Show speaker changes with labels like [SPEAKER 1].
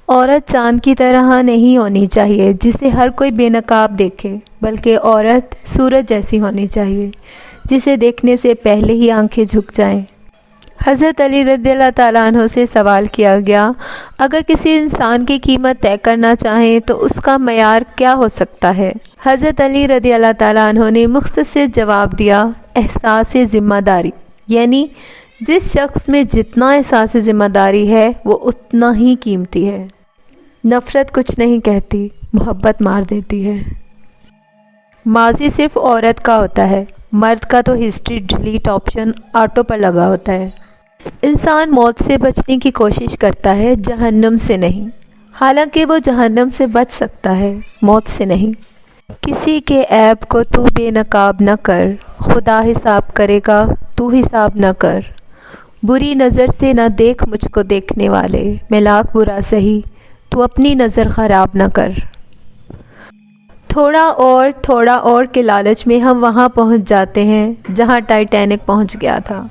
[SPEAKER 1] عورت چاند کی طرح نہیں ہونی چاہیے جسے ہر کوئی بے نقاب دیکھے، بلکہ عورت سورج جیسی ہونی چاہیے جسے دیکھنے سے پہلے ہی آنکھیں جھک جائیں۔ حضرت علی رضی اللہ تعالیٰ عنہ سے سوال کیا گیا، اگر کسی انسان کی قیمت طے کرنا چاہیں تو اس کا معیار کیا ہو سکتا ہے؟ حضرت علی رضی اللہ تعالیٰ عنہ نے مختصر جواب دیا، احساس ذمہ داری، یعنی جس شخص میں جتنا احساس ذمہ داری ہے وہ اتنا ہی قیمتی ہے۔ نفرت کچھ نہیں کہتی، محبت مار دیتی ہے۔ ماضی صرف عورت کا ہوتا ہے، مرد کا تو ہسٹری ڈیلیٹ آپشن آٹو پر لگا ہوتا ہے۔ انسان موت سے بچنے کی کوشش کرتا ہے، جہنم سے نہیں، حالانکہ وہ جہنم سے بچ سکتا ہے، موت سے نہیں۔ کسی کے عیب کو تو بے نقاب نہ کر، خدا حساب کرے گا، تو حساب نہ کر۔ بری نظر سے نہ دیکھ مجھ کو دیکھنے والے، میں لاکھ برا سہی، تو اپنی نظر خراب نہ کر۔ تھوڑا اور کے لالچ میں ہم وہاں پہنچ جاتے ہیں جہاں ٹائٹینک پہنچ گیا تھا۔